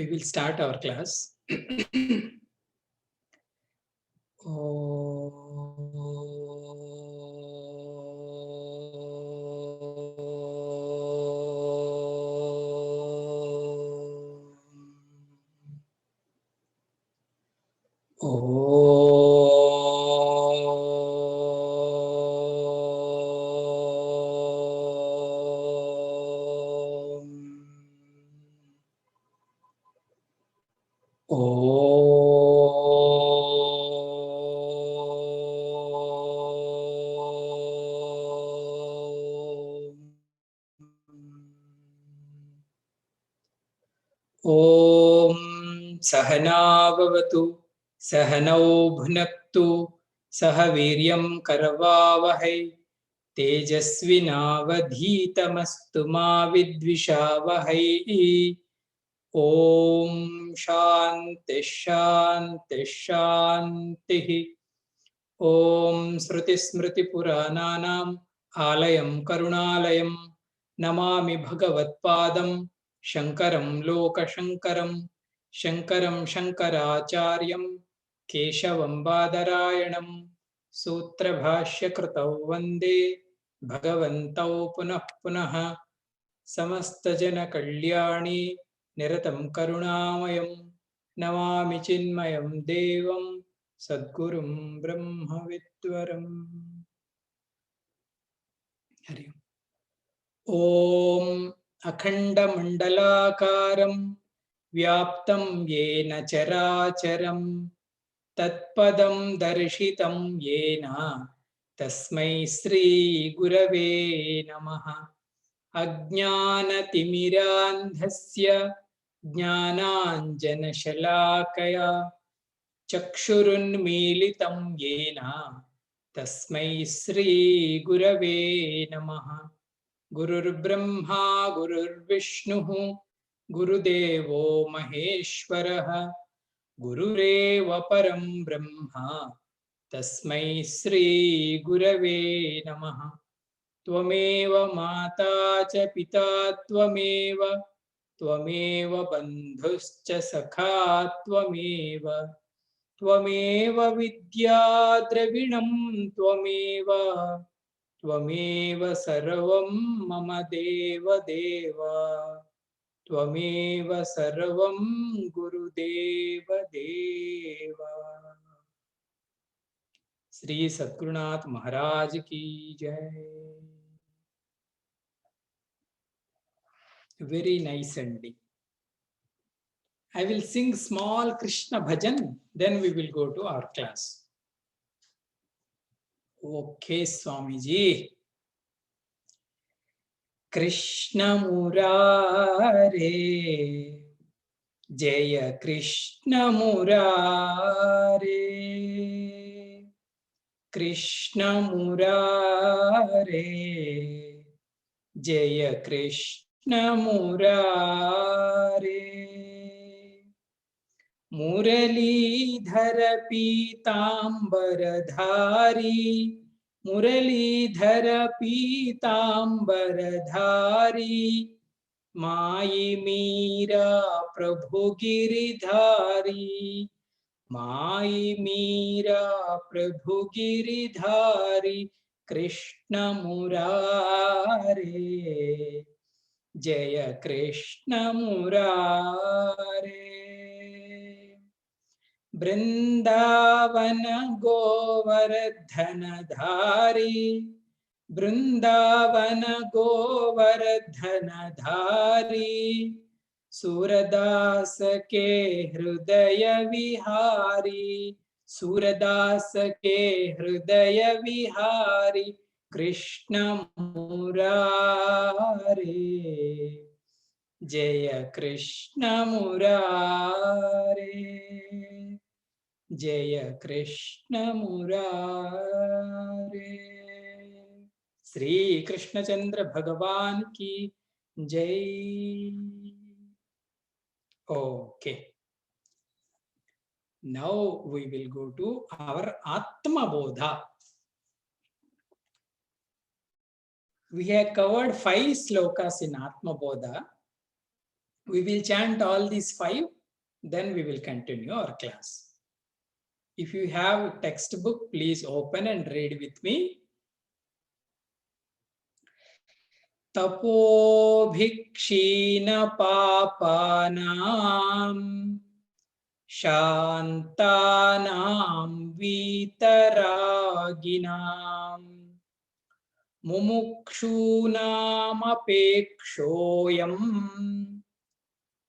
We will start our class. ॐ सहना भवतु सहनौ भुनक्तु सह वीर्यं करवावहै तेजस्विनावधीतमस्तु मा विद्विषावहै। ॐ शान्ति शान्ति शान्तिः। ॐ श्रुतिस्मृतिपुराणानाम् आलयं करुणालयं नमामि भगवत्पादं शङ्करं लोकशङ्करं शङ्करं शङ्कराचार्यं केशवं बादरायणं सूत्रभाष्यकृतौ वन्दे भगवन्तौ पुनः पुनः। समस्तजनकल्याणी निरतं करुणामयं नमामि चिन्मयं देवं सद्गुरुं ब्रह्मविद्वरम्। हरि ओम। अखण्डमण्डलाकारं व्याप्तं येन चराचरं तत्पदं दर्शितं येन तस्मै श्री गुरवे नमः। अज्ञानतिमिरान्धस्य ज्ञानाञ्जनशलाकया चक्षुरुन्मीलितं येन तस्मै श्री गुरवे नमः। गुरुर्ब्रह्मा गुरुर्विष्णुः गुरुदेवो महेश्वरः गुरुरेव परं ब्रह्म तस्मै श्री गुरवे नमः। त्वमेव माता च पिता त्वमेव त्वमेव बन्धुश्च सखा त्वमेव त्वमेव विद्या द्रविणं त्वमेव त्वमेव सर्वं मम देव देव त्वमेव सर्वं गुरुदेव देव। श्री सद्गुरुनाथ महाराज की जय। Very nice ending. I will sing small Krishna bhajan, then we will go to our class. Okay, Swamiji. Krishna Murare, Jaya Krishna Murare, Krishna Murare, Jaya Krishna Murare. Muralidhar पीतांबरधारी Muralidhar पीतांबरधारी माई मीरा प्रभु गिरिधारी माई मीरा प्रभु गिरिधारी कृष्ण मुरारे जय कृष्ण मुरारे। वृंदावन गोवर्धनधारी वृंदावन गोवर्धनधारी सूरदास के हृदय विहारी सूरदास के हृदय विहारी कृष्ण मुरारे जय कृष्ण मुरारे जय कृष्ण मुरारे। श्री कृष्णचंद्र भगवान की जय। Okay, now we will go to our Atma Bodha. We have covered 5 slokas in Atma Bodha. We will chant all these 5, then we will continue our class. If you have textbook, please open and read with me. Tapobikshin papanam shantanam vitaraginam mumukshunam apekshoyam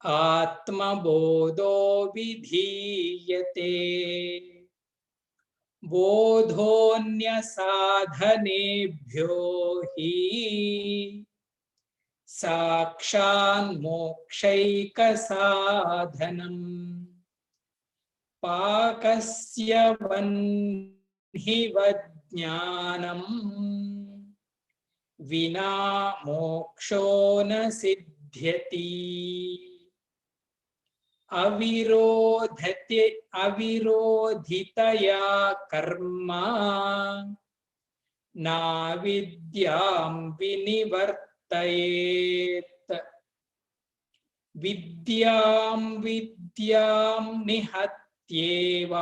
atmabodo vidhiyate बोधोन्य साधनेभ्यो हि साक्षान्मोक्षैक साधनम् पाकस्य वह्नि वज्ञानम् विना मोक्षो न सिद्ध्यति अविरोधितया कर्मा ना विद्यां विनिवर्तयेत् विद्यां निहत्येव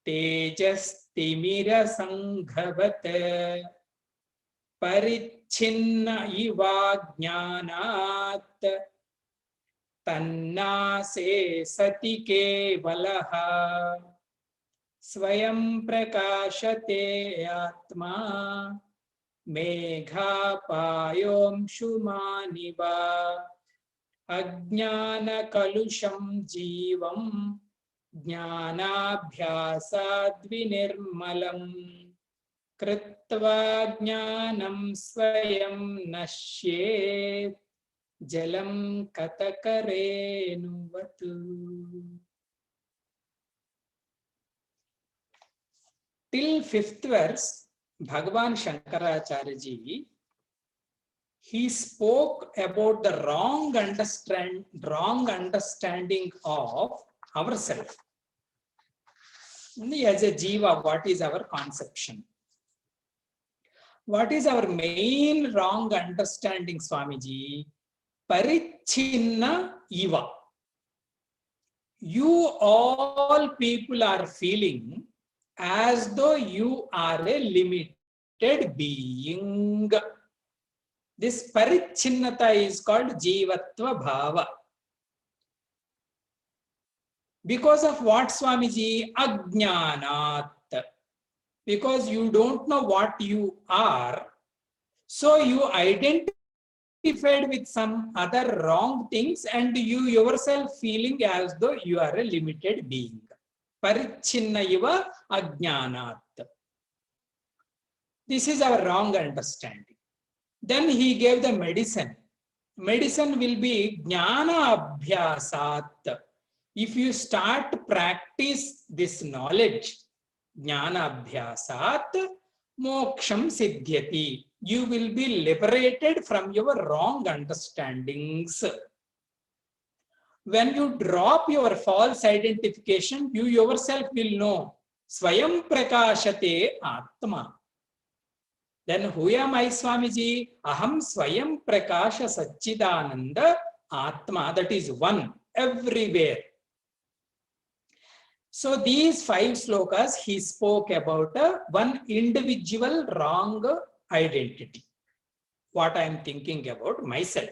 तेजस्तिमिरसङ्घवत् परिच्छिन्न इवा ज्ञानात् तन्नासे सति केवलः स्वयं प्रकाशते आत्मा मेघापायोंशुमानिव अज्ञानकलुषं जीवं ज्ञानाभ्यासाद्विनिर्मलं कृत्वा ज्ञानं स्वयं नश्येत् जलं कतकरेणुवत्. Till 5th verse, Bhagavan Shankaracharya ji, he spoke about the wrong understanding of ourselves. As a jiva, what is our conception? What is our main wrong understanding, Swamiji? Parichinna iva. You all people are feeling as though you are a limited being. This parichinnata is called jivatva bhava. Because of what, Swamiji? Ajnanat. Because you don't know what you are, so you identify with some other wrong things and you yourself feeling as though you are a limited being. Parichinna iva ajnanat. This is our wrong understanding. Then he gave the medicine. Medicine will be jnana abhyasat. If you start practice this knowledge, jnana abhyasat, moksham siddhyati. You will be liberated from your wrong understandings. When you drop your false identification, you yourself will know. Swayam prakashate atma. Then who am I, Swamiji? Aham swayam prakasha satchidananda atma. That is one, everywhere. So these 5 slokas, he spoke about one individual wrong identity. What I am thinking about myself.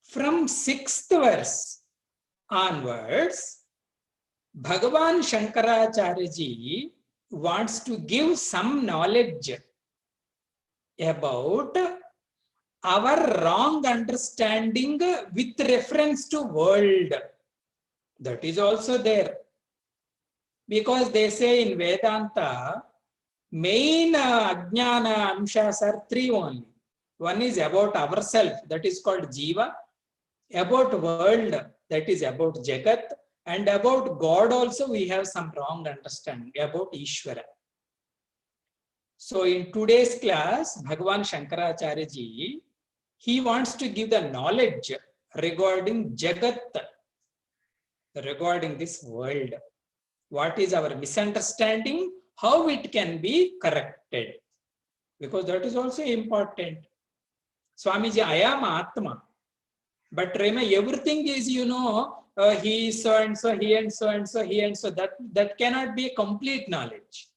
From 6th verse onwards, Bhagavan Shankaracharya ji wants to give some knowledge about our wrong understanding with reference to world. That is also there. Because they say in Vedanta, main ajnana amshas are 3 only. One is about ourselves, that is called jiva. About world, that is about jagat. And about God also we have some wrong understanding about Ishvara. So in today's class, Bhagavan Shankaracharya ji, he wants to give the knowledge regarding jagat, regarding this world. What is our misunderstanding? How it can be corrected? Because that is also important. Swamiji, I am Atma. But remember, everything is, he is so and so, he and so and so, he and so. That cannot be a complete knowledge.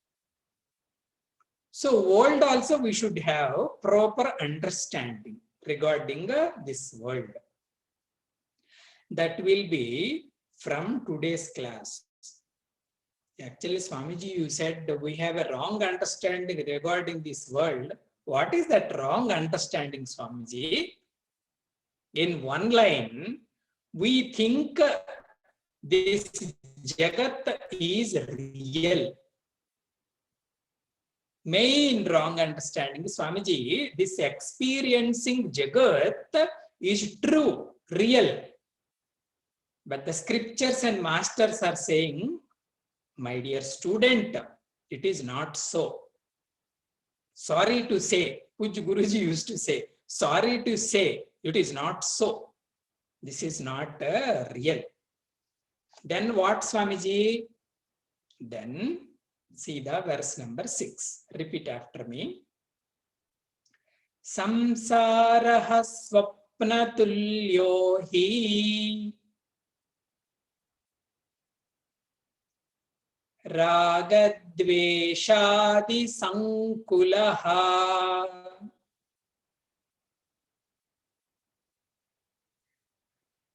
So world also we should have proper understanding regarding this world. That will be from today's class. Actually, Swamiji, you said we have a wrong understanding regarding this world. What is that wrong understanding, Swamiji? In one line, we think this Jagat is real. Main wrong understanding, Swamiji, this experiencing Jagat is true, real. But the scriptures and masters are saying, my dear student, it is not so. Sorry to say, Puj Guruji used to say, sorry to say, it is not so. This is not real. Then what, Swamiji? Then see the verse number 6. Repeat after me. Samsaraha swapnatulyo hi ragadveshadi sankulaha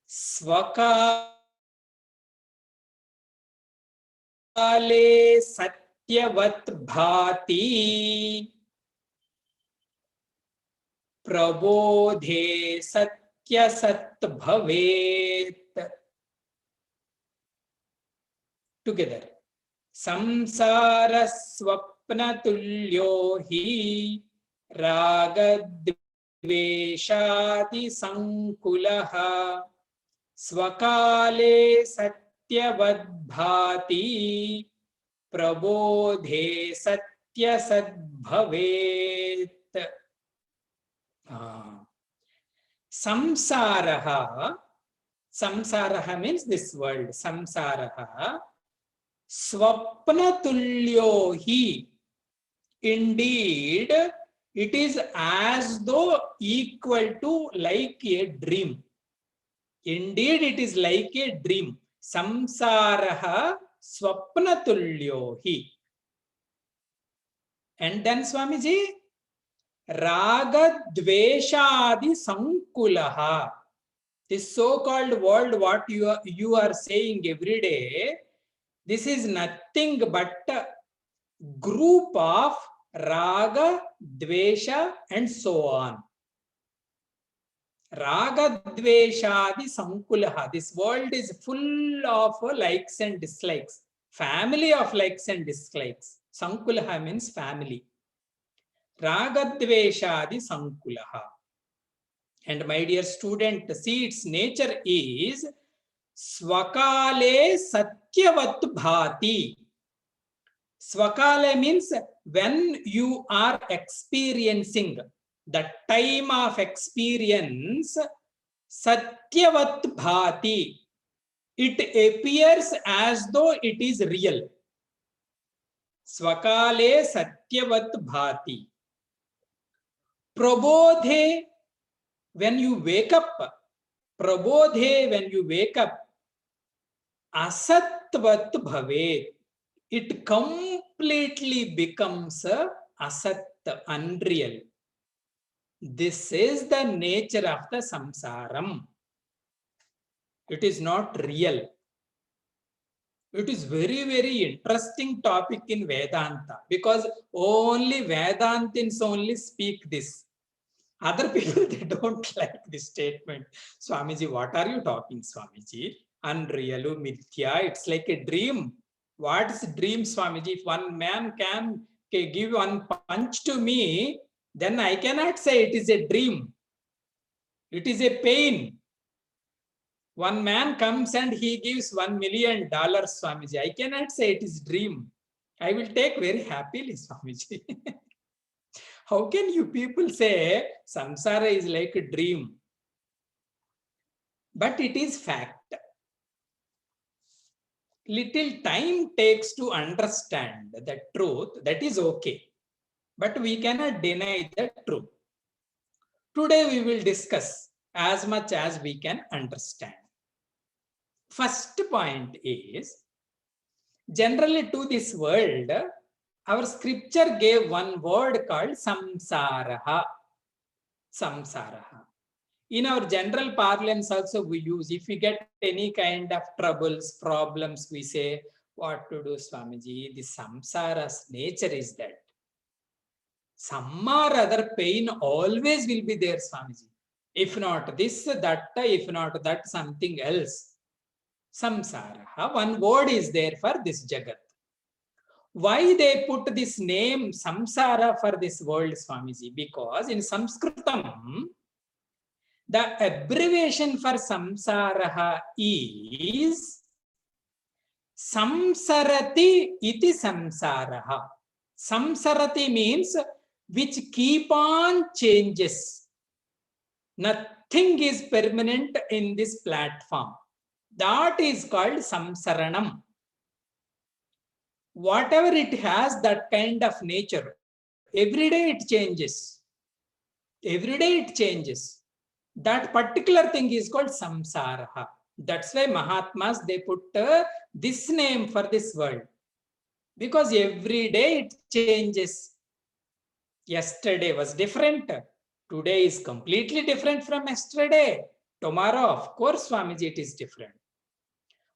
svakale satyavat bhati prabodhe satya sat bhavet. Together. Samsara swapnatulyo hi ragadveshadi sankulaha svakale satyavad bhati prabodhe satya sadbhavet. Samsaraha means this world. Samsaraha swapnatulyo hi. Indeed, it is as though equal to like a dream. Indeed, it is like a dream. Samsaraha swapnatulyo hi. And then Swamiji, raga dveshadi sankulaha. This so-called world, what you are saying every day, this is nothing but a group of raga, dvesha, and so on. Raga, dveshadi sankulaha. This world is full of likes and dislikes. Family of likes and dislikes. Sankulaha means family. Raga, dveshadi sankulaha. And my dear student, see, its nature is swakale satyavat bhati. Swakale means when you are experiencing, the time of experience, satyavat bhati. It appears as though it is real. Swakale satyavat bhati. Prabodhe, when you wake up, prabodhe, when you wake up, asatvat bhavet. It completely becomes asat, unreal. This is the nature of the samsaram. It is not real. It is very, very interesting topic in Vedanta because only Vedantins only speak this. Other people, they don't like this statement. Swamiji, what are you talking, Swamiji? Unreal, mithya, it's like a dream. What is dream, Swamiji? If one man can give one punch to me, then I cannot say it is a dream. It is a pain. One man comes and he gives $1 million, Swamiji. I cannot say it is dream. I will take very happily, Swamiji. How can you people say samsara is like a dream? But it is fact. Little time takes to understand the truth, that is okay. But we cannot deny the truth. Today we will discuss as much as we can understand. First point is, generally to this world, our scripture gave one word called samsaraha. Samsaraha. In our general parlance also we use, if we get any kind of troubles, problems, we say, what to do, Swamiji? The samsara's nature is that. Some or other pain always will be there, Swamiji. If not this, that, if not that, something else. Samsaraha. One word is there for this Jagat. Why they put this name samsara for this world, Swamiji? Because in Sanskritam, the abbreviation for samsaraha is samsarati iti samsaraha. Samsarati means which keep on changes. Nothing is permanent in this platform. That is called samsaranam. Whatever it has, that kind of nature, every day it changes. Every day it changes. That particular thing is called samsaraha. That's why Mahatmas, they put this name for this world. Because every day it changes. Yesterday was different. Today is completely different from yesterday. Tomorrow, of course, Swamiji, it is different.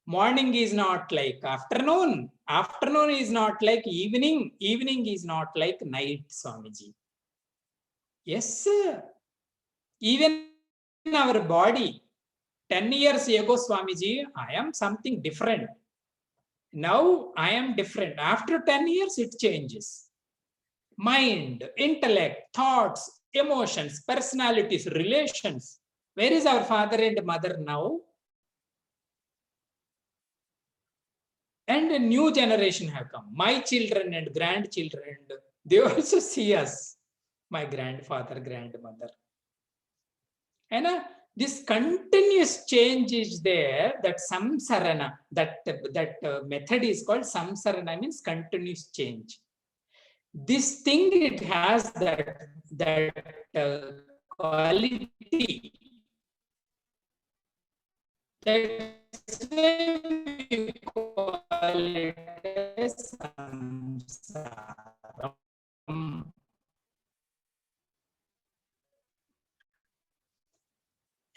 Morning is not like afternoon. Afternoon is not like evening. Evening is not like night, Swamiji. Yes, sir. Even in our body, 10 years ago, Swamiji, I am something different. Now I am different. After 10 years, it changes. Mind, intellect, thoughts, emotions, personalities, relations. Where is our father and mother now? And a new generation have come. My children and grandchildren, they also see us. My grandfather, grandmother. And this continuous change is there, that samsarana, that method is called samsarana, means continuous change. This thing, it has that quality. That's why we call it samsaram.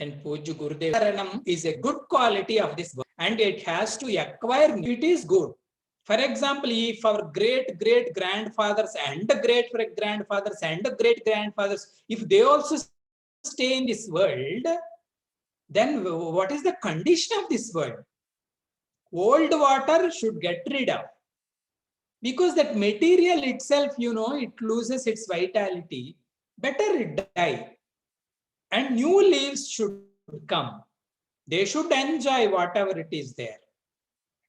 And Puja Gurudev is a good quality of this book, and it has to acquire, it is good. For example, if our great-great-grandfathers and great-grandfathers and great-grandfathers, if they also stay in this world, then what is the condition of this world? Old water should get rid of. Because that material itself, it loses its vitality. Better it die. And new leaves should come. They should enjoy whatever it is there.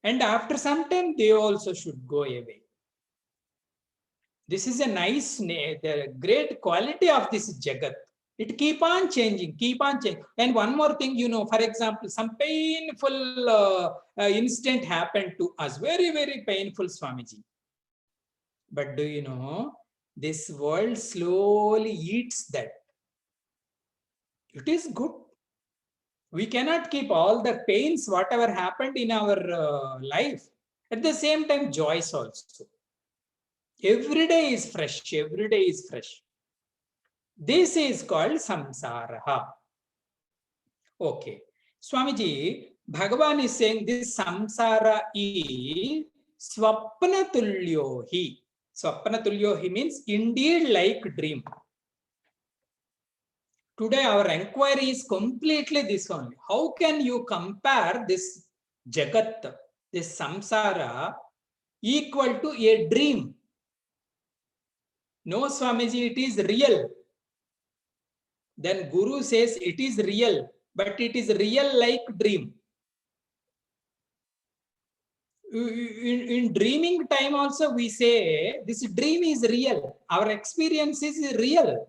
And after some time, they also should go away. This is a nice, the great quality of this Jagat. It keep on changing. And one more thing, for example, some painful incident happened to us. Very, very painful, Swamiji. But do you know, this world slowly eats that. It is good. We cannot keep all the pains, whatever happened in our life. At the same time, joys also. Every day is fresh. Every day is fresh. This is called samsaraha. Okay. Swamiji, Bhagavan is saying this samsara is swapna tulyohi. Swapna tulyohi means indeed like dream. Today our inquiry is completely this only. How can you compare this Jagat, this samsara, equal to a dream? No, Swamiji, it is real. Then Guru says it is real, but it is real like dream. In dreaming time also we say this dream is real. Our experience is real.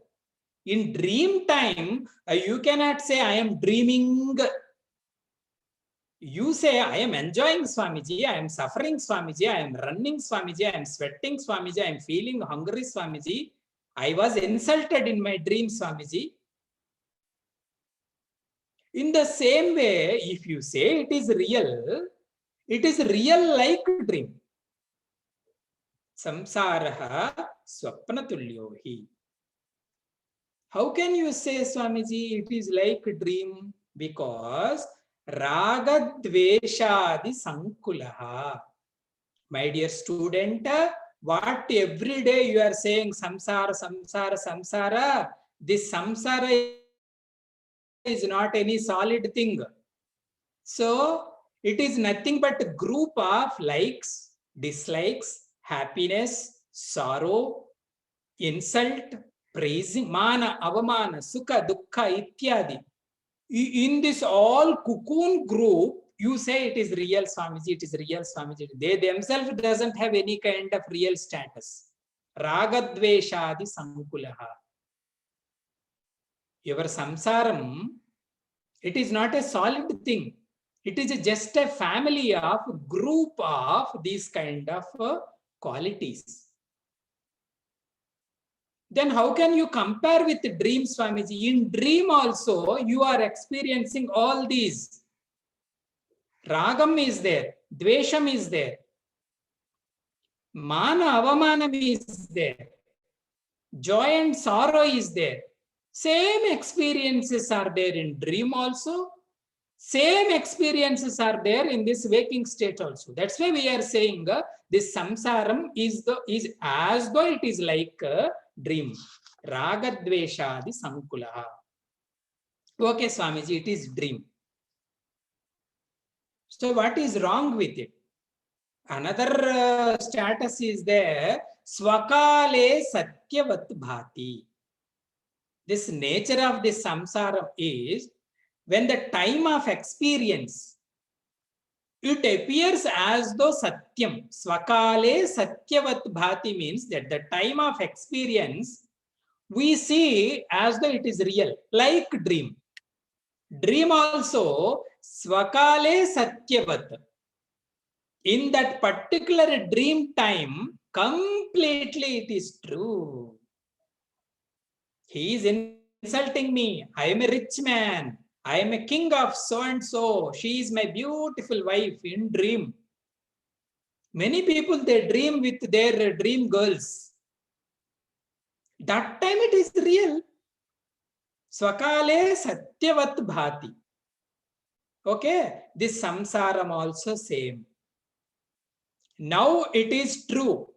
In dream time, you cannot say I am dreaming. You say I am enjoying, Swamiji, I am suffering, Swamiji, I am running, Swamiji, I am sweating, Swamiji, I am feeling hungry, Swamiji. I was insulted in my dream, Swamiji. In the same way, if you say it is real like dream. Samsaraha swapnatulyo hi. How can you say, Swamiji, it is like a dream? Because raga dveshadi sankulaha. My dear student, what every day you are saying samsara, samsara, samsara, this samsara is not any solid thing. So it is nothing but a group of likes, dislikes, happiness, sorrow, insult, praising, mana, avamana, sukha, dukkha, ityadi. In this all cocoon group, you say it is real, Swamiji, it is real, Swamiji. They themselves doesn't have any kind of real status. Ragadveshadi sankulaha. Your samsaram, it is not a solid thing. It is just a family of group of these kind of qualities. Then how can you compare with dream, Swamiji? In dream also, you are experiencing all these. Ragam is there, dvesham is there, mana avamanam is there, joy and sorrow is there. Same experiences are there in dream also. Same experiences are there in this waking state also. That's why we are saying this samsaram is as though it is like a dream. Ragadveshadi sankulaha. Okay, Swamiji, it is dream. So what is wrong with it? Another status is there. Swakale satyavat bhati. This nature of this samsara is when the time of experience, it appears as though satyam. Swakale satyavat bhati means that the time of experience we see as though it is real, like dream. Dream also swakale satyavat. In that particular dream time, completely it is true. He is insulting me. I am a rich man. I am a king of so and so. She is my beautiful wife in dream. Many people, they dream with their dream girls. That time it is real. Swakale satyavat bhati. Okay, this samsaram also same. Now it is true.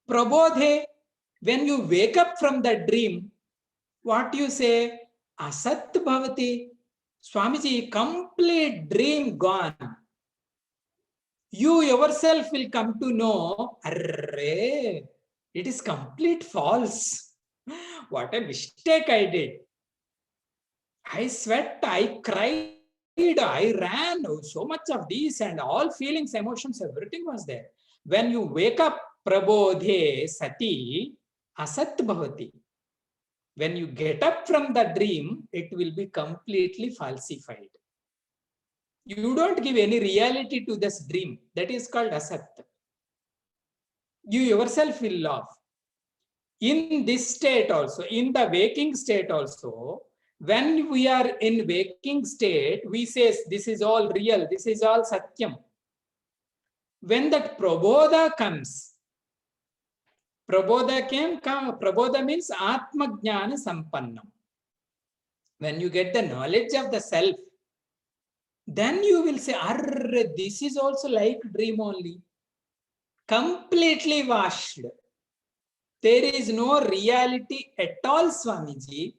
Prabodhe, when you wake up from that dream, what you say? Asat bhavati. Swamiji, complete dream gone. You yourself will come to know, arre, it is complete false. What a mistake I did. I sweat, I cried, I ran, so much of these and all feelings, emotions, everything was there. When you wake up, prabodhe sati asat bhavati. When you get up from the dream, it will be completely falsified. You don't give any reality to this dream. That is called asat. You yourself will laugh. In this state also, in the waking state also, when we are in waking state, we say this is all real, this is all satyam. When that prabodha comes, prabodha means atma jnana sampannam. When you get the knowledge of the self, then you will say, arre, this is also like dream only. Completely washed. There is no reality at all, Swamiji.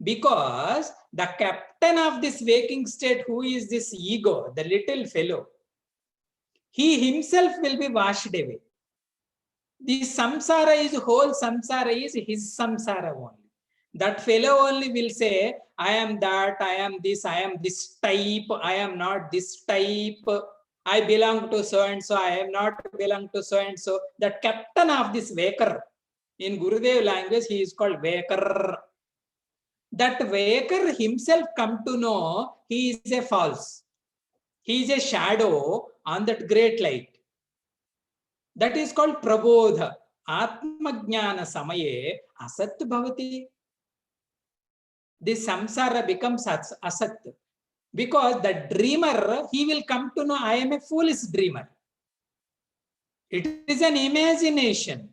Because the captain of this waking state, who is this ego, the little fellow, he himself will be washed away. The samsara is whole samsara is his samsara only. That fellow only will say, I am that, I am this type, I am not this type, I belong to so and so, I am not belong to so and so. The captain of this waker, in Gurudev language, he is called waker. That waker himself come to know he is a false. He is a shadow on that great light. That is called prabodha. Atma jnana samaye asat bhavati. this samsara becomes asat. Because the dreamer, he will come to know I am a foolish dreamer. It is an imagination.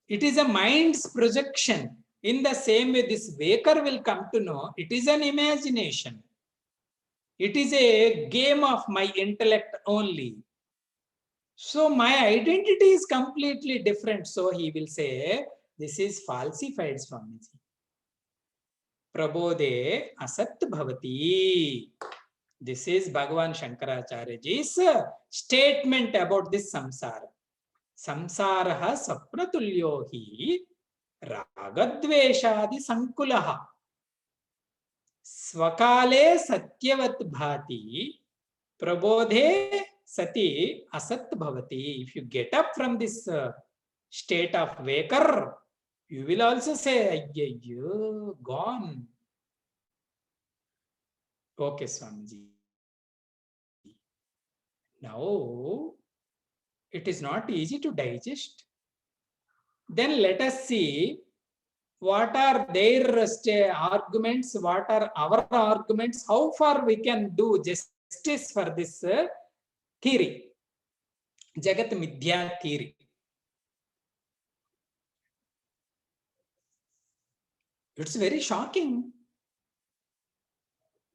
It is a mind's projection. In the same way, this waker will come to know it is an imagination. It is a game of my intellect only. So my identity is completely different. So he will say, this is falsified, Swamiji. Prabodhe asat bhavati. This is Bhagavan Shankaracharyaji's statement about this samsara. Samsaraha sapratulyo hi ragadveshadi sankulaha. Swakale satyavat bhati prabodhe sati asat bhavati. If you get up from this state of waker, you will also say, you gone. Okay, Swamiji. Now, it is not easy to digest. Then let us see what are their arguments, what are our arguments, how far we can do justice for this theory, Jagat Midya theory. It's very shocking.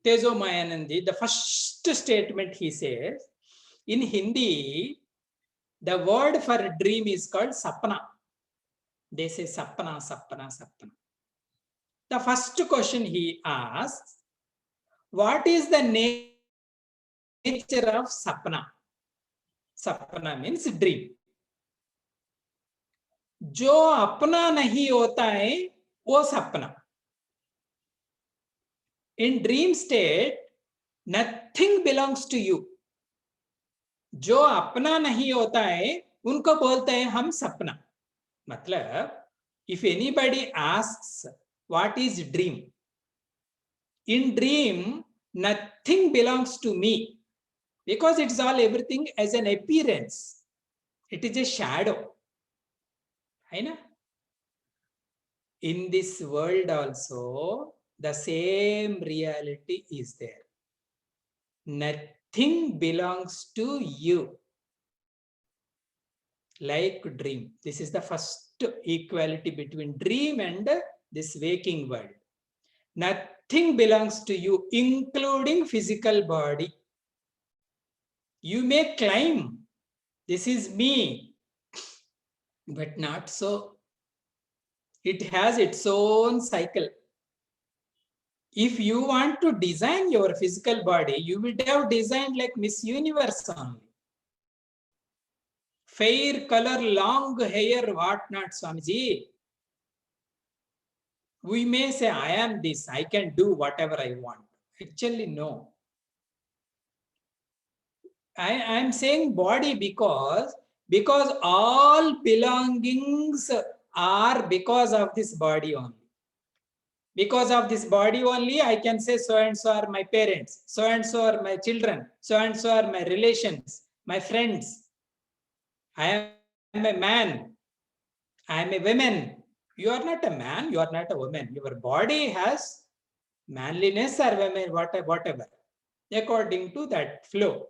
Tejo Mayanandi, the first statement he says, in Hindi, the word for dream is called sapna. They say sapna, sapna, sapna. The first question he asks, what is the nature of sapna? Sapna means dream. जो अपना नहीं होता है वो सपना. In dream state, nothing belongs to you. जो अपना नहीं होता है उनको बोलते हैं हम सपना. मतलब, if anybody asks what is dream, in dream nothing belongs to me because it's all everything as an appearance. It is a shadow. In this world also, the same reality is there. Nothing belongs to you. Like dream. This is the first equality between dream and this waking world. Nothing belongs to you, including physical body. You may claim, this is me, but not so. It has its own cycle. If you want to design your physical body, you would have designed like Miss Universe only. Fair color, long hair, what not, Swamiji. We may say, I am this, I can do whatever I want. Actually, no. I am saying body because all belongings are because of this body only. Because of this body only, I can say so and so are my parents, so and so are my children, so and so are my relations, my friends. I am a man, I am a woman. You are not a man, you are not a woman. Your body has manliness or women, whatever, according to that flow.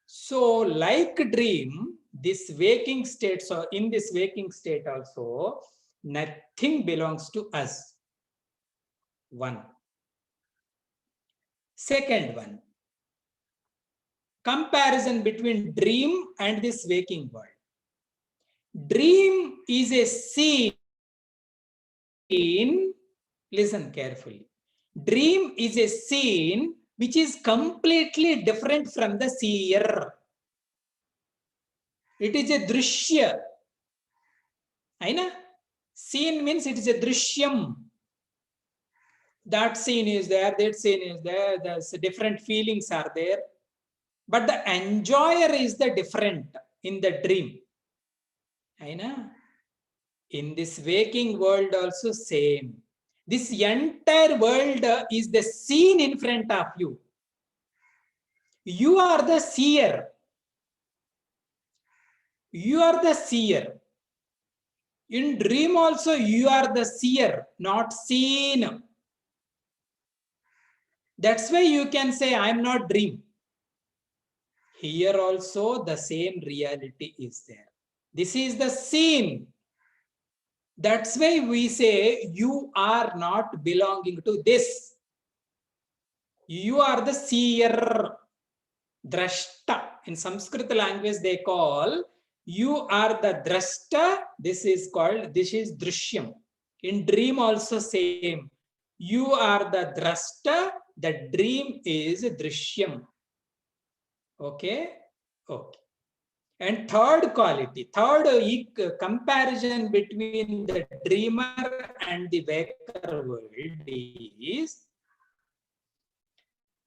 So, like dream, this waking state, so in this waking state also, nothing belongs to us. One. Second one, comparison between dream and this waking world. Dream is a scene, listen carefully. Dream is a scene which is completely different from the seer. It is a drishya. Aina? Scene means it is a drishyam. That scene is there, that scene is there, there's different feelings are there. But the enjoyer is the different in the dream. Aina? In this waking world also same. This entire world is the scene in front of you. You are the seer. You are the seer. In dream also, you are the seer, not seen. That's why you can say, I am not dream. Here also, the same reality is there. This is the seen. That's why we say, you are not belonging to this. You are the seer, drashta. In Sanskrit language, they call, you are the drashta. This is called, this is drishyam. In dream also same. You are the drashta, the dream is drishyam. Okay? Okay. And third quality, third comparison between the dreamer and the waker world is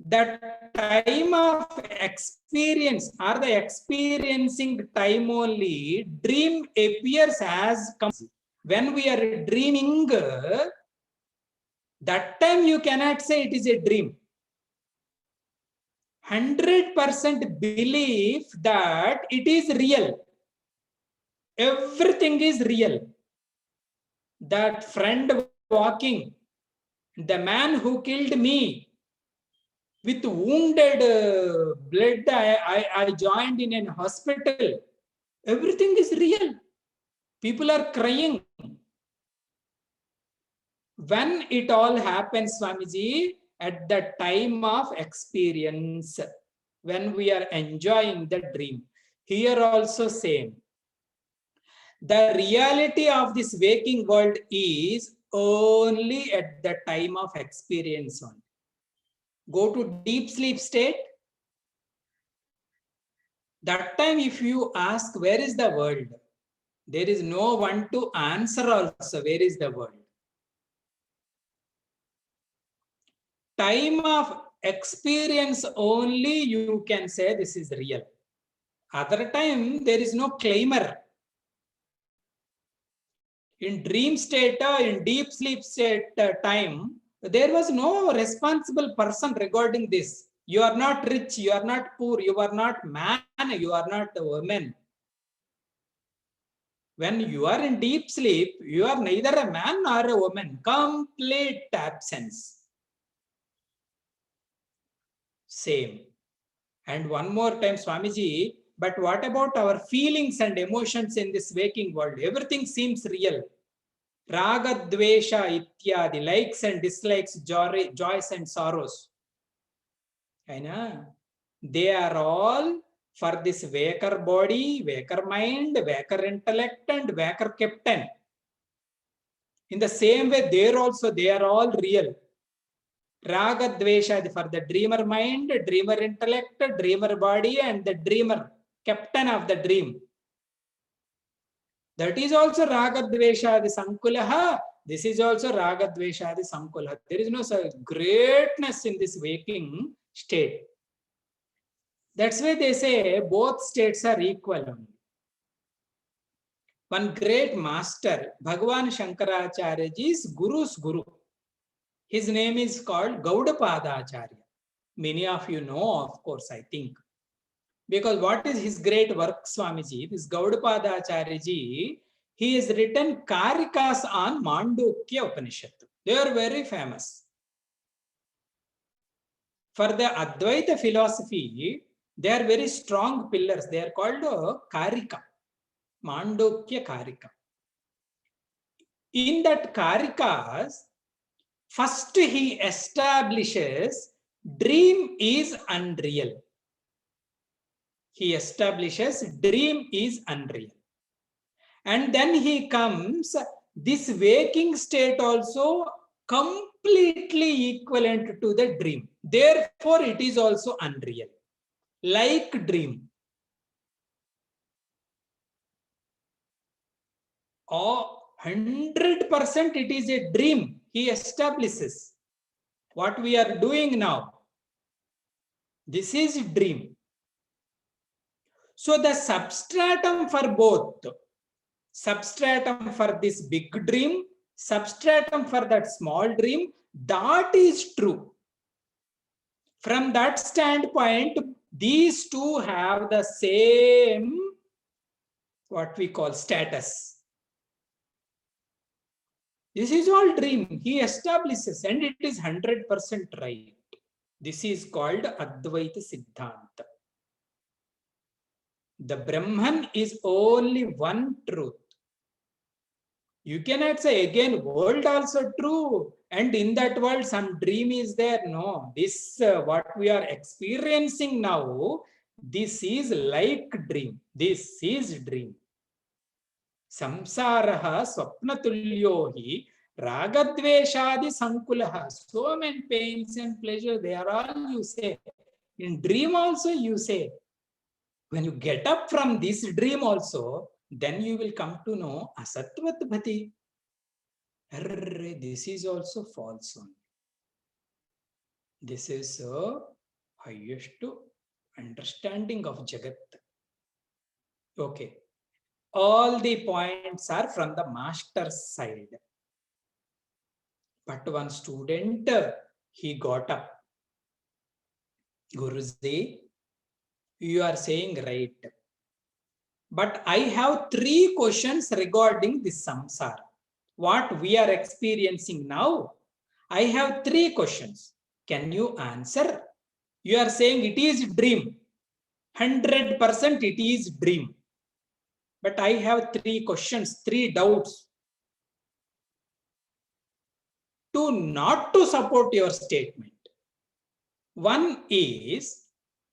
the time of experience or the experiencing time only, dream appears as when we are dreaming, that time you cannot say it is a dream. 100% belief that it is real. Everything is real. That friend walking, the man who killed me, with wounded blood, I joined in an hospital. Everything is real. People are crying. When it all happens, Swamiji, at the time of experience, when we are enjoying the dream. Here also same. The reality of this waking world is only at the time of experience only. Go to deep sleep state. That time if you ask, where is the world? There is no one to answer also, where is the world? Time of experience only you can say this is real. Other time, there is no claimer. In dream state, in deep sleep state time, there was no responsible person regarding this. You are not rich, you are not poor, you are not man, you are not a woman. When you are in deep sleep, you are neither a man nor a woman. Complete absence. Same. And one more time, Swamiji, but what about our feelings and emotions in this waking world? Everything seems real. Raga, dvesha, ityadi, likes and dislikes, joys and sorrows. They are all for this waker body, waker mind, waker intellect, and waker captain. In the same way, there also, they are all real. Raga, dvesha for the dreamer mind, dreamer intellect, dreamer body, and the dreamer, captain of the dream. That is also Raga, dvesha, the sankulaha. This is also Raga, dvesha, the sankulaha. There is no greatness in this waking state. That's why they say both states are equal. One great master, Bhagavan Shankaracharyaji's Guru's Guru. His name is called Gaudapada Acharya. Many of you know, of course, I think. Because what is his great work, Swamiji? This Gaudapada Acharyaji, he has written Karikas on Mandukya Upanishad. They are very famous. For the Advaita philosophy, they are very strong pillars. They are called Karika, Mandukya Karika. In that Karikas, first he establishes dream is unreal. He establishes dream is unreal. And then he comes, this waking state also completely equivalent to the dream. Therefore, it is also unreal. Like dream. 100% it is a dream. He establishes what we are doing now. This is dream. So the substratum for both, substratum for this big dream, substratum for that small dream, that is true. From that standpoint, these two have the same, what we call status. This is all dream. He establishes, and it is 100% right. This is called Advaita Siddhanta. The Brahman is only one truth. You cannot say again, world also true, and in that world some dream is there. No, this what we are experiencing now, this is like dream. This is dream. Samsaraha swapnatulyo hi ragadveshadi sankulaha. So many pains and pleasure, they are all you say. In dream also you say. When you get up from this dream also, then you will come to know asatvat bhati. This is also false one. This is a highest understanding of Jagat. Okay. All the points are from the master's side. But one student, he got up. Guruji, you are saying right. But I have 3 questions regarding this samsara. What we are experiencing now, I have 3 questions. Can you answer? You are saying it is dream. 100% it is dream. But I have 3 questions, 3 doubts. Not to support your statement. One is,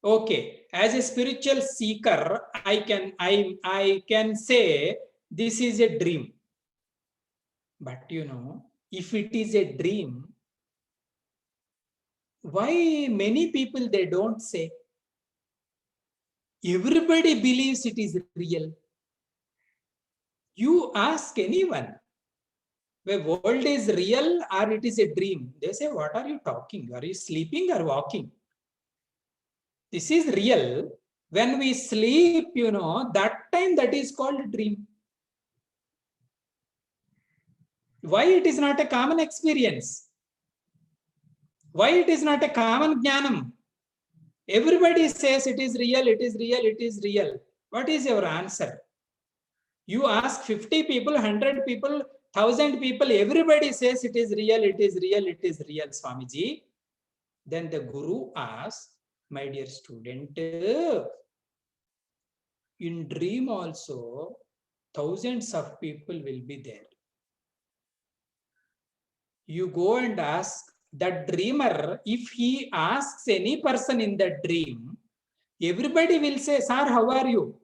okay, as a spiritual seeker, I can say this is a dream. But if it is a dream, why many people they don't say? Everybody believes it is real. You ask anyone, the world is real or it is a dream? They say, what are you talking? Are you sleeping or walking? This is real. When we sleep, that time that is called dream. Why it is not a common experience? Why it is not a common jnanam? Everybody says it is real, it is real, it is real. What is your answer? You ask 50 people, 100 people, 1,000 people, everybody says it is real, it is real, it is real, Swamiji. Then the Guru asks, my dear student, in dream also, thousands of people will be there. You go and ask the dreamer, if he asks any person in the dream, everybody will say, sir, how are you?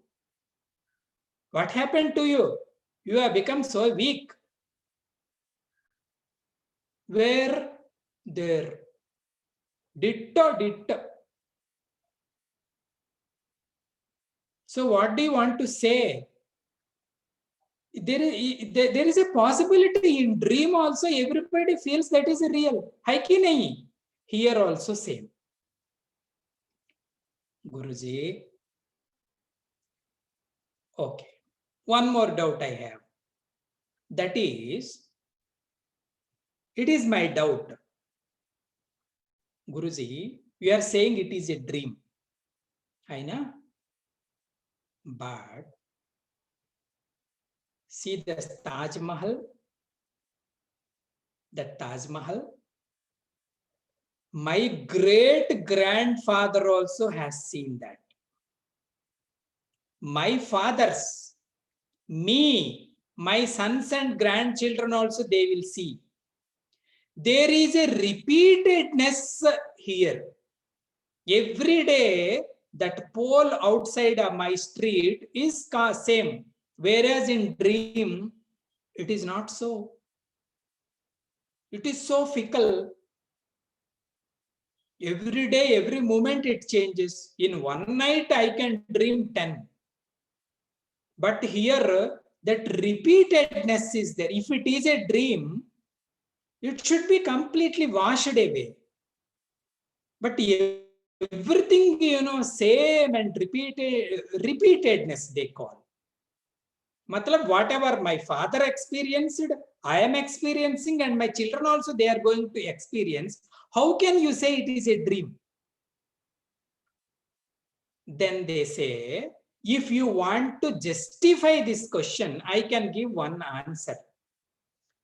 What happened to you? You have become so weak. Where? There. Ditto. So what do you want to say? There is a possibility in dream also, everybody feels that is real. Hai ki nahi? Here also same. Guruji. Okay. One more doubt I have. That is, it is my doubt. Guruji, you are saying it is a dream. I know. But see the Taj Mahal. The Taj Mahal. My great grandfather also has seen that. My fathers, me, my sons and grandchildren also, they will see. There is a repeatedness here. Every day, that pole outside of my street is same. Whereas in dream, it is not so. It is so fickle. Every day, every moment it changes. In one night, I can dream 10. But here, that repeatedness is there. If it is a dream, it should be completely washed away. But everything, same and repeatedness they call. Matlab, whatever my father experienced, I am experiencing, and my children also, they are going to experience. How can you say it is a dream? Then they say, if you want to justify this question, I can give one answer.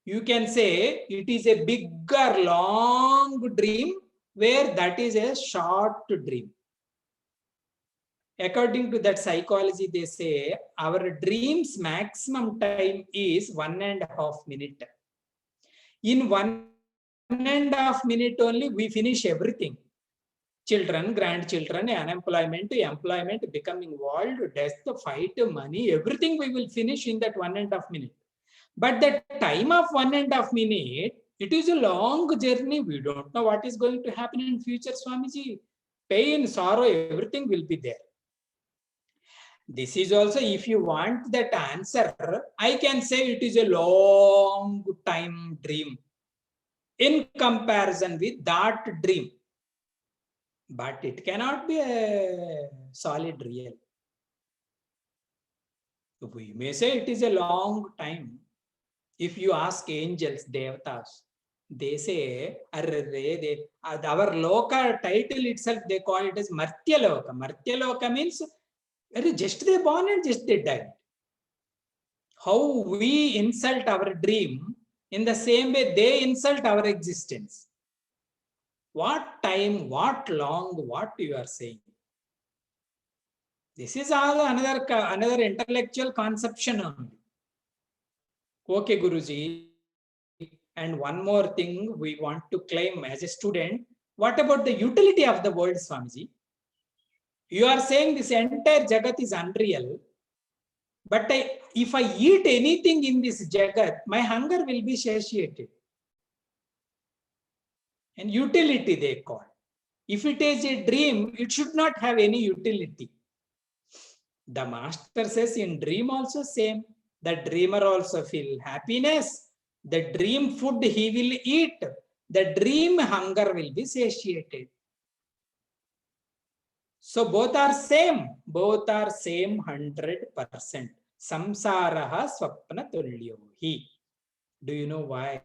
You can say it is a big or long dream, where that is a short dream. According to that psychology, they say our dreams maximum time is 1.5 minutes. In 1.5 minutes only, we finish everything. Children, grandchildren, unemployment, employment, becoming world, death, fight, money, everything we will finish in that 1.5 minutes. But the time of 1.5 minutes, it is a long journey. We don't know what is going to happen in future, Swamiji. Pain, sorrow, everything will be there. This is also, if you want that answer, I can say it is a long time dream in comparison with that dream. But it cannot be a solid real. We may say it is a long time. If you ask angels, devatas, they say, our loka title itself, they call it as Martyaloka. Martyaloka means just they born and just they died. How we insult our dream, in the same way they insult our existence. What time, what long, what you are saying? This is all another intellectual conception only. Okay, Guruji. And one more thing we want to claim as a student. What about the utility of the world, Swamiji? You are saying this entire Jagat is unreal. But if I eat anything in this Jagat, my hunger will be satiated. And utility they call. If it is a dream, it should not have any utility. The master says in dream also same. The dreamer also feel happiness. The dream food he will eat. The dream hunger will be satiated. So both are same. Both are same 100%. Samsaraha swapna tulyohi. Do you know why?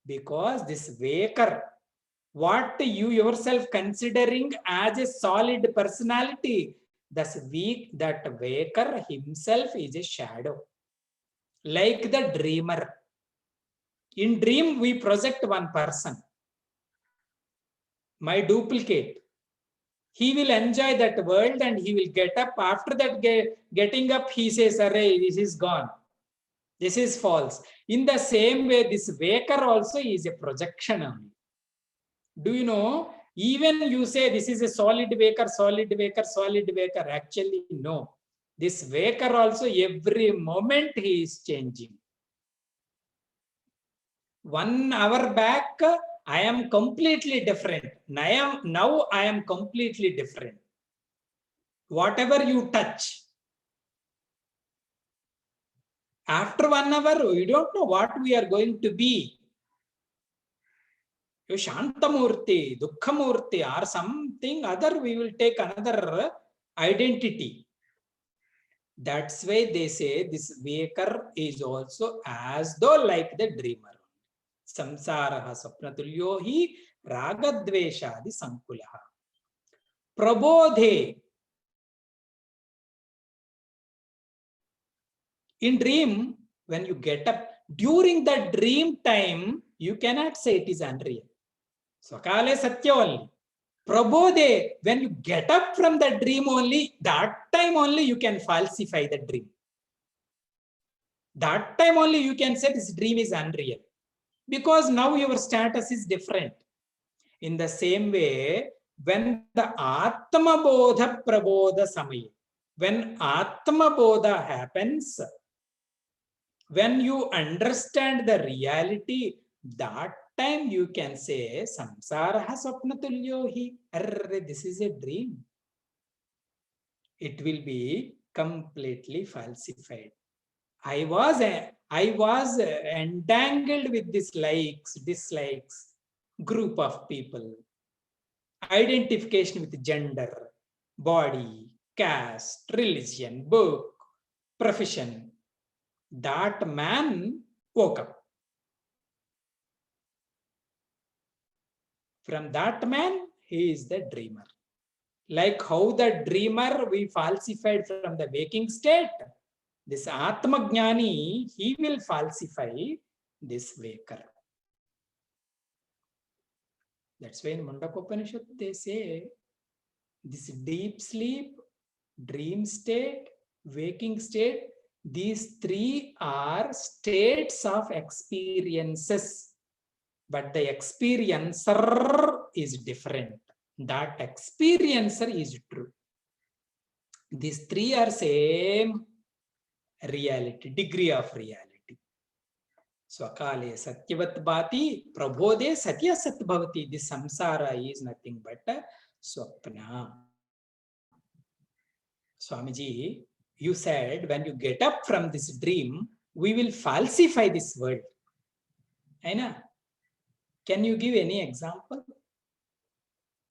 Because this waker, what you yourself considering as a solid personality, that waker himself is a shadow. Like the dreamer. In dream, we project one person. My duplicate. He will enjoy that world and he will get up. After that, getting up, he says, "Array, this is gone. This is false." In the same way, this waker also is a projection only. Do you know? Even you say this is a solid waker, solid waker, solid waker. Actually, no. This waker also, every moment he is changing. 1 hour back, I am completely different. Now I am completely different. Whatever you touch, after 1 hour, you don't know what we are going to be. You Shantamurti, Dukkhamurti, or something other, we will take another identity. That's why they say this waker is also as though like the dreamer. Samsaraha swapnatulyo hi ragadveshadi sankulaha. Prabodhe. In dream, when you get up, during the dream time, you cannot say it is unreal. Swakale satya only. Prabodhe, when you get up from the dream only, that time only you can falsify the dream. That time only you can say this dream is unreal. Because now your status is different. In the same way, when the Atma Bodha Prabodha Samaya, when Atma Bodha happens, when you understand the reality, that time you can say, Samsaraha Swapnatulyo hi. This is a dream. It will be completely falsified. I was entangled with this likes, dislikes, group of people, identification with gender, body, caste, religion, book, profession. That man woke up. From that man, he is the dreamer. Like how the dreamer we falsified from the waking state, this Atma Jnani, he will falsify this waker. That's why in Mundakopanishad they say this deep sleep, dream state, waking state, these three are states of experiences, but the experiencer is different. That experiencer is true. These three are same reality, degree of reality. Swakale satyavat bhati, prabodhe satya sat bhavati. This samsara is nothing but a swapna. Swamiji, you said when you get up from this dream, we will falsify this world. Aina? Can you give any example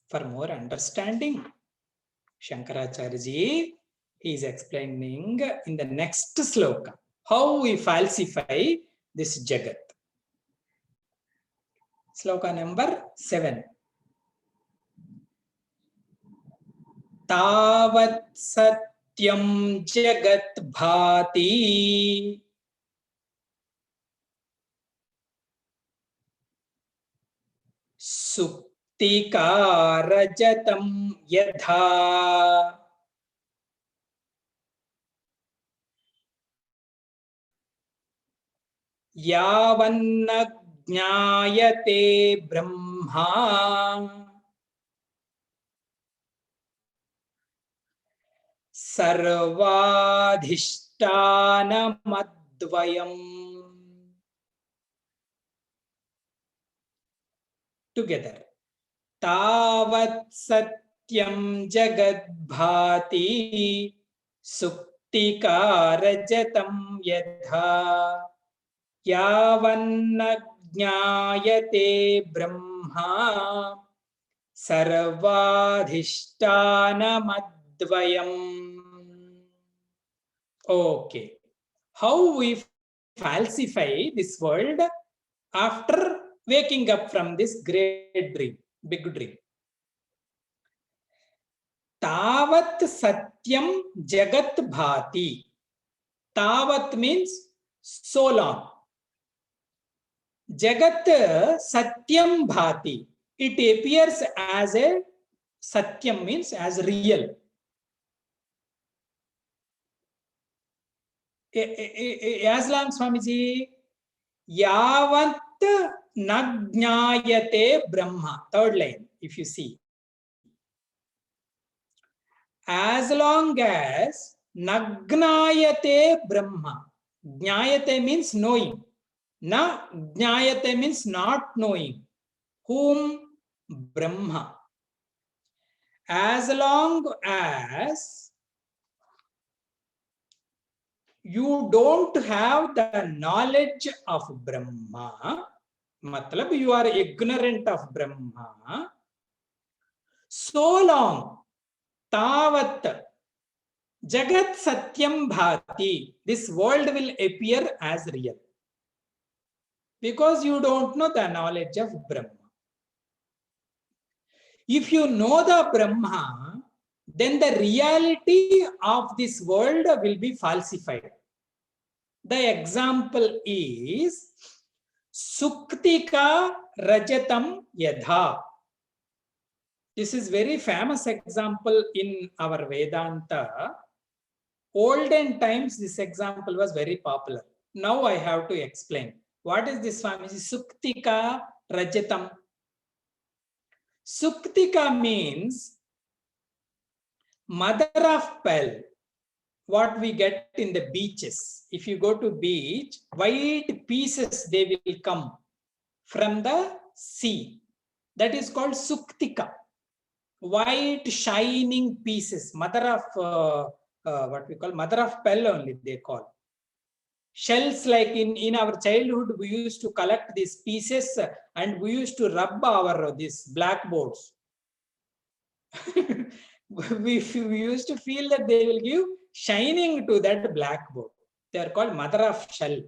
for more understanding? Shankaracharya ji is explaining in the next sloka how we falsify this jagat. Sloka number 7. Tavat satyam jagat bhati suktika rajatam yadha yavanna jnayate brahma sarvadhishthanamadvayam. Together. Tavat satyam jagat bhati suktika rajatam yadha yavanna jnayate brahma sarvadhishthanamadvayam. Okay. How we falsify this world after waking up from this great dream, big dream. Tavat satyam jagat bhati. Tavat means so long. Jagat satyam bhati. It appears as a satyam means as real. As long, Swamiji, yavat nagnayate brahma. Third line, if you see. As long as nagnayate brahma. Jnayate means knowing. Na jnayate means not knowing. Whom? Brahma. As long as you don't have the knowledge of Brahma, matlab you are ignorant of Brahma, so long, tavat jagat satyam bhati, this world will appear as real. Because you don't know the knowledge of Brahma. If you know the Brahma, then the reality of this world will be falsified. The example is Suktika Rajatam Yadha. This is very famous example in our Vedanta. Olden times, this example was very popular. Now I have to explain. What is this, Swamiji? Suktika Rajatam. Suktika means mother of pearl. What we get in the beaches. If you go to beach, white pieces, they will come from the sea. That is called Suktika. White shining pieces. Mother of, what we call, mother of pearl only they call. Shells, like in our childhood, we used to collect these pieces and we used to rub our these blackboards. we used to feel that they will give shining to that blackboard. They are called mother of shell,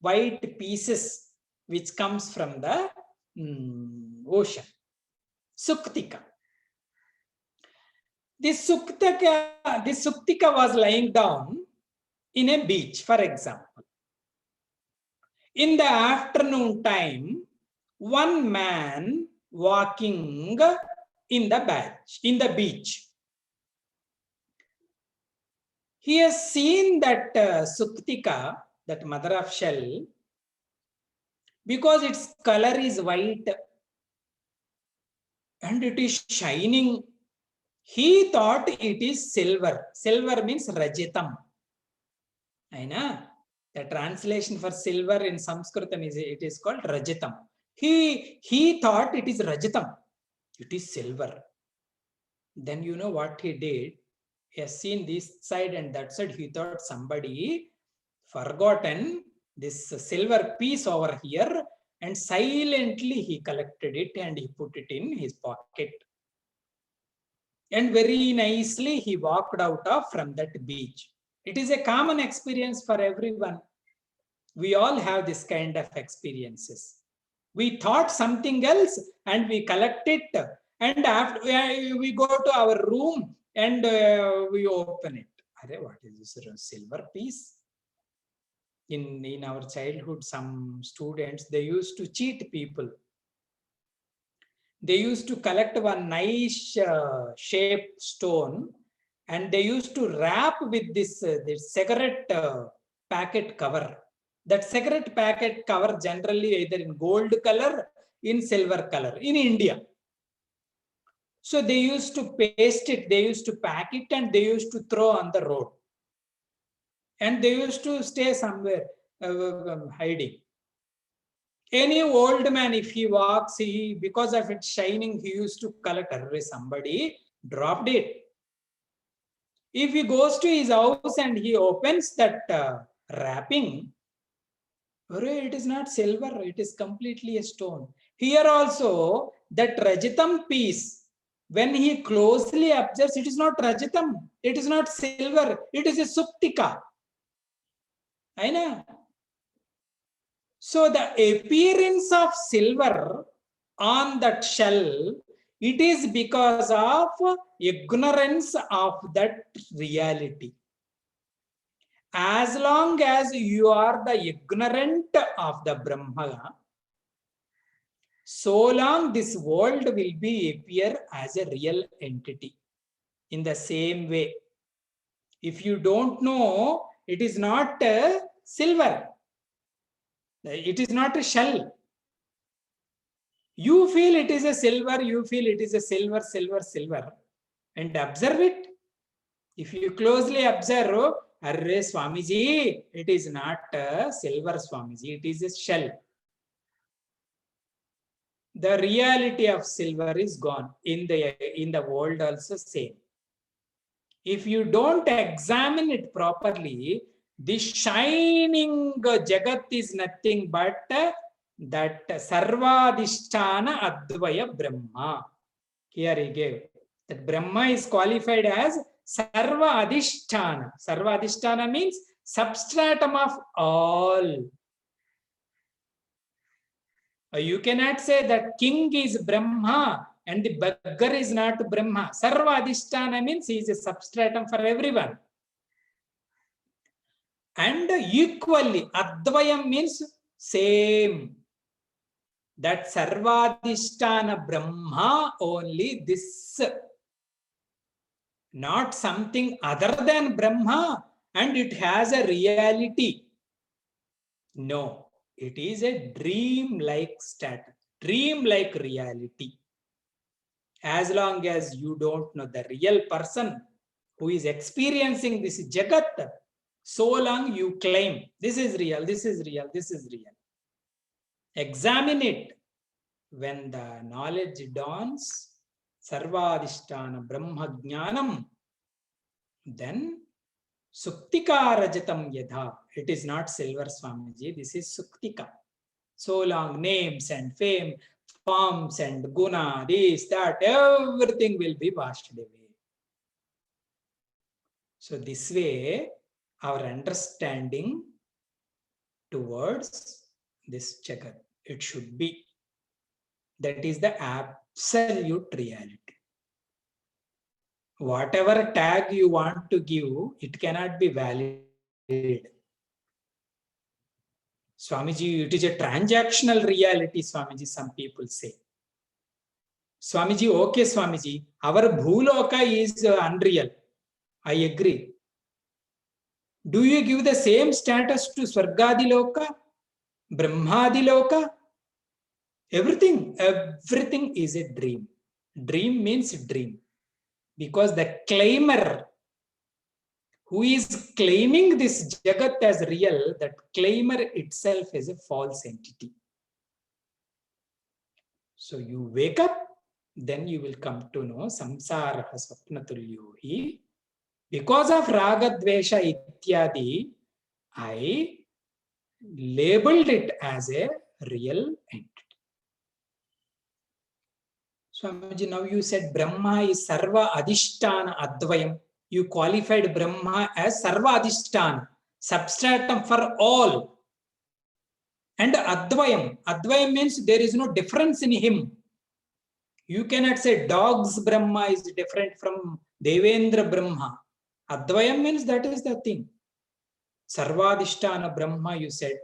white pieces which comes from the ocean. Suktika. This Suktika was lying down in a beach, for example. In the afternoon time, one man walking in the beach. He has seen that Suktika, that mother of shell, because its color is white and it is shining, he thought it is silver. Silver means Rajitam. I know. The translation for silver in Sanskritam is called Rajitam. He thought it is Rajitam. It is silver. Then you know what he did? He has seen this side and that side. He thought somebody forgotten this silver piece over here, and silently he collected it and he put it in his pocket. And very nicely he walked out of from that beach. It is a common experience for everyone. We all have this kind of experiences. We thought something else and we collect it, and after we go to our room and we open it. What is this silver piece? In our childhood, some students, they used to cheat people. They used to collect one nice shaped stone and they used to wrap with this cigarette packet cover. That cigarette packet cover generally either in gold color, in silver color, in India. So they used to paste it, they used to pack it, and they used to throw on the road. And they used to stay somewhere hiding. Any old man, if he walks, because of its shining, he used to collect. Somebody dropped it. If he goes to his house and he opens that wrapping, it is not silver, it is completely a stone. Here also, that Rajitam piece, when he closely observes, it is not Rajitam, it is not silver, it is a Suktika. I know. So the appearance of silver on that shell, it is because of ignorance of that reality. As long as you are the ignorant of the Brahma, so long this world will appear as a real entity. In the same way, if you don't know, it is not silver, it is not a shell. You feel it is a silver, you feel it is a silver, and observe it. If you closely observe, Arre Swamiji, it is not a silver, Swamiji, it is a shell. The reality of silver is gone. In the world also same. If you don't examine it properly, this shining Jagat is nothing but that Sarvadhisthana Advaya Brahma. Here he gave that Brahma is qualified as Sarva Adhisthana. Sarva Adhisthana means substratum of all. You cannot say that king is Brahma and the beggar is not Brahma. Sarva Adhisthana means he is a substratum for everyone. And equally, Advayam means same. That Sarvadhisthana Brahma only, this, not something other than Brahma, and it has a reality. No, it is a dream-like status, dream-like reality. As long as you don't know the real person who is experiencing this Jagat, so long you claim this is real, this is real, this is real. Examine it. When the knowledge dawns, Sarvadhisthana Brahma Jnanam, then Suktika Rajatam Yadha. It is not silver, Swamiji, this is Suktika. So long names and fame, forms and guna, this, that, everything will be washed away. So this way, our understanding towards this Jagat, it should be. That is the absolute reality. Whatever tag you want to give, it cannot be valid. Swamiji, it is a transactional reality, Swamiji, some people say. Swamiji, okay, Swamiji, our Bhuloka is unreal. I agree. Do you give the same status to Swargadiloka, Brahmadiloka? Everything is a dream. Dream means dream. Because the claimer who is claiming this Jagat as real, that claimer itself is a false entity. So you wake up, then you will come to know samsara swapnatulyo hi. Because of raga dvesha ityadi, I labeled it as a real entity. Swamiji, now you said Brahma is sarva adhisthana advayam. You qualified Brahma as sarva adhisthana, substratum for all. And advayam. Advayam means there is no difference in him. You cannot say dog's Brahma is different from Devendra Brahma. Advayam means that is the thing. Sarvadhisthana Brahma, you said.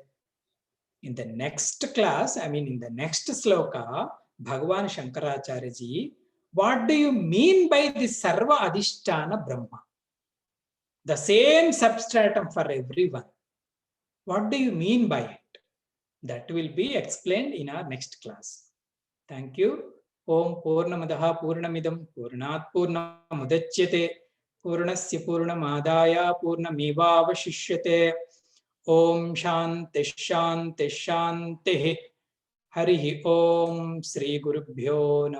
In the next class, I mean in the next sloka, Bhagavan Shankaracharya ji, what do you mean by this Sarva Adhisthana Brahma? The same substratum for everyone. What do you mean by it? That will be explained in our next class. Thank you. Om Purnamadaha Purnamidam Purnat Purnamudachyate Purnasya Purnamadaya Purnamevavashishyate. Om Shanti Shanti Shanti. Harihi Om Sri Gurubhyo Namaha.